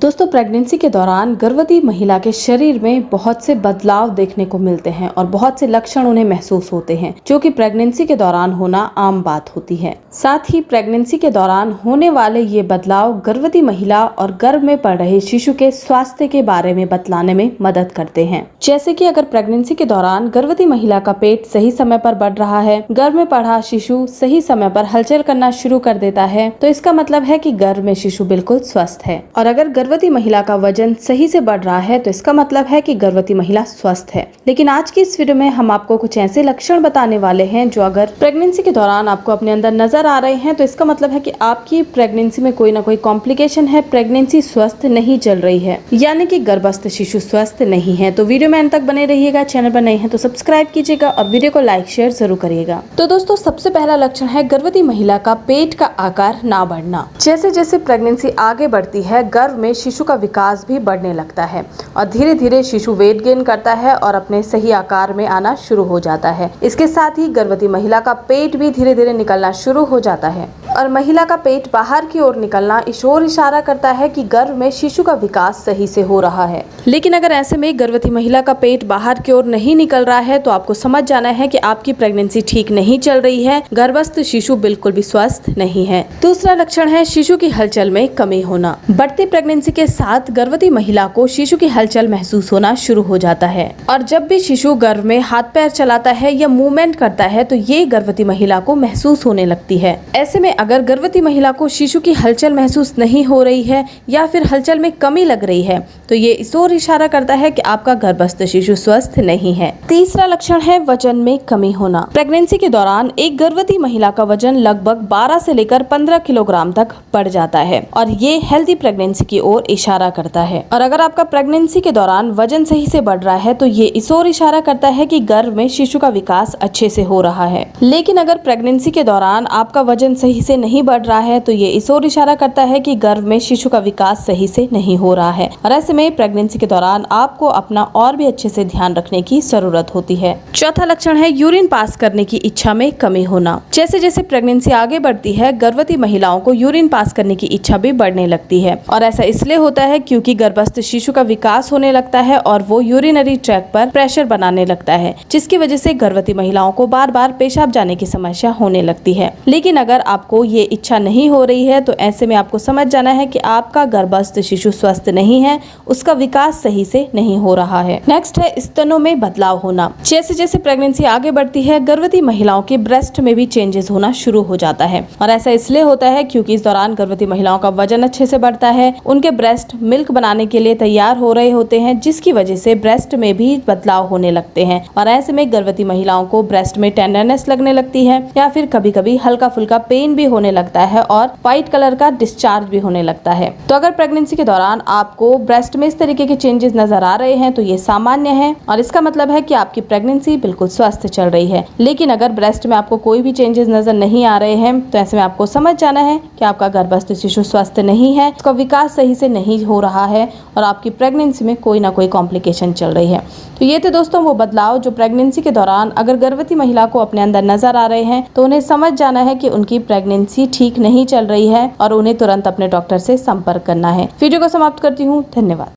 दोस्तों, प्रेगनेंसी के दौरान गर्भवती महिला के शरीर में बहुत से बदलाव देखने को मिलते हैं और बहुत से लक्षण उन्हें महसूस होते हैं, जो कि प्रेगनेंसी के दौरान होना आम बात होती है। साथ ही प्रेगनेंसी के दौरान होने वाले ये बदलाव गर्भवती महिला और गर्भ में पल रहे शिशु के स्वास्थ्य के बारे में बतलाने में मदद करते हैं। जैसे कि अगर प्रेगनेंसी के दौरान गर्भवती महिला का पेट सही समय पर बढ़ रहा है, गर्भ में पड़ा शिशु सही समय पर हलचल करना शुरू कर देता है, तो इसका मतलब है कि गर्भ में शिशु बिल्कुल स्वस्थ है। और अगर गर्भवती महिला का वजन सही से बढ़ रहा है, तो इसका मतलब है कि गर्भवती महिला स्वस्थ है। लेकिन आज की इस वीडियो में हम आपको कुछ ऐसे लक्षण बताने वाले हैं जो अगर प्रेगनेंसी के दौरान आपको अपने अंदर नजर आ रहे हैं, तो इसका मतलब है कि आपकी प्रेगनेंसी में कोई ना कोई कॉम्प्लिकेशन है, प्रेगनेंसी स्वस्थ नहीं चल रही है, यानी कि गर्भस्थ शिशु स्वस्थ नहीं है। तो वीडियो में अंत तक बने रहिएगा। चैनल पर नए हैं तो सब्सक्राइब कीजिएगा और वीडियो को लाइक शेयर जरूर करिएगा। तो दोस्तों, सबसे पहला लक्षण है गर्भवती महिला का पेट का आकार ना बढ़ना। जैसे जैसे प्रेगनेंसी आगे बढ़ती है, गर्भ में शिशु का विकास भी बढ़ने लगता है और धीरे धीरे शिशु वेट गेन करता है और अपने सही आकार में आना शुरू हो जाता है। इसके साथ ही गर्भवती महिला का पेट भी धीरे धीरे निकलना शुरू हो जाता है और महिला का पेट बाहर की ओर निकलना इस ओर इशारा करता है कि गर्भ में शिशु का विकास सही से हो रहा है। लेकिन अगर ऐसे में गर्भवती महिला का पेट बाहर की ओर नहीं निकल रहा है, तो आपको समझ जाना है कि आपकी प्रेगनेंसी ठीक नहीं चल रही है, गर्भस्थ शिशु बिल्कुल भी स्वस्थ नहीं है। दूसरा लक्षण है शिशु की हलचल में कमी होना। बढ़ती प्रेगनेंसी के साथ गर्भवती महिला को शिशु की हलचल महसूस होना शुरू हो जाता है और जब भी शिशु गर्भ में हाथ पैर चलाता है या मूवमेंट करता है, तो ये गर्भवती महिला को महसूस होने लगती है। ऐसे में अगर गर्भवती महिला को शिशु की हलचल महसूस नहीं हो रही है या फिर हलचल में कमी लग रही है, तो ये इस ओर इशारा करता है कि आपका गर्भस्थ शिशु स्वस्थ नहीं है। तीसरा लक्षण है वजन में कमी होना। प्रेगनेंसी के दौरान एक गर्भवती महिला का वजन लगभग 12 से लेकर 15 किलोग्राम तक बढ़ जाता है और ये हेल्दी प्रेगनेंसी की ओर इशारा करता है। और अगर आपका प्रेगनेंसी के दौरान वजन सही से बढ़ रहा है, तो ये इस ओर इशारा करता है कि गर्भ में शिशु का विकास अच्छे से हो रहा है। लेकिन अगर प्रेगनेंसी के दौरान आपका वजन सही से नहीं बढ़ रहा है, तो ये इस ओर इशारा करता है कि गर्भ में शिशु का विकास सही से नहीं हो रहा है और ऐसे में प्रेगनेंसी के दौरान आपको अपना और भी अच्छे से ध्यान रखने की जरूरत होती है। चौथा लक्षण है यूरिन पास करने की इच्छा में कमी होना। जैसे जैसे प्रेगनेंसी आगे बढ़ती है, गर्भवती महिलाओं को यूरिन पास करने की इच्छा भी बढ़ने लगती है और ऐसा इसलिए होता है क्योंकि गर्भस्थ शिशु का विकास होने लगता है और वो यूरिनरी ट्रैक पर प्रेशर बनाने लगता है, जिसकी वजह से गर्भवती महिलाओं को बार बार पेशाब जाने की समस्या होने लगती है। लेकिन अगर आपको ये इच्छा नहीं हो रही है, तो ऐसे में आपको समझ जाना है कि आपका गर्भस्थ शिशु स्वस्थ नहीं है, उसका विकास सही से नहीं हो रहा है। नेक्स्ट है स्तनों में बदलाव होना। जैसे जैसे प्रेगनेंसी आगे बढ़ती है, गर्भवती महिलाओं के ब्रेस्ट में भी चेंजेस होना शुरू हो जाता है और ऐसा इसलिए होता है क्योंकि इस दौरान गर्भवती महिलाओं का वजन अच्छे से बढ़ता है, उनके ब्रेस्ट मिल्क बनाने के लिए तैयार हो रहे होते हैं, जिसकी वजह से ब्रेस्ट में भी बदलाव होने लगते हैं और ऐसे में गर्भवती महिलाओं को ब्रेस्ट में टेंडरनेस लगने लगती है या फिर कभी कभी हल्का फुल्का पेन भी होने लगता है और व्हाइट कलर का डिस्चार्ज भी होने लगता है। तो अगर प्रेगनेंसी के दौरान आपको ब्रेस्ट में इस तरीके के चेंजेस नजर आ रहे हैं, तो ये सामान्य है और इसका मतलब है कि आपकी प्रेगनेंसी बिल्कुल स्वस्थ चल रही है। लेकिन अगर ब्रेस्ट में आपको कोई भी चेंजेस नजर नहीं आ रहे हैं, तो ऐसे में आपको समझ जाना है कि आपका गर्भस्थ शिशु स्वस्थ नहीं है, उसका विकास सही से नहीं हो रहा है और आपकी प्रेगनेंसी में कोई ना कोई कॉम्प्लिकेशन चल रही है। तो ये थे दोस्तों वो बदलाव जो प्रेगनेंसी के दौरान अगर गर्भवती महिला को अपने अंदर नजर आ रहे हैं, तो उन्हें समझ जाना है कि उनकी प्रेगनेंसी ठीक नहीं चल रही है और उन्हें तुरंत अपने डॉक्टर से संपर्क करना है। वीडियो को समाप्त करती हूँ। धन्यवाद।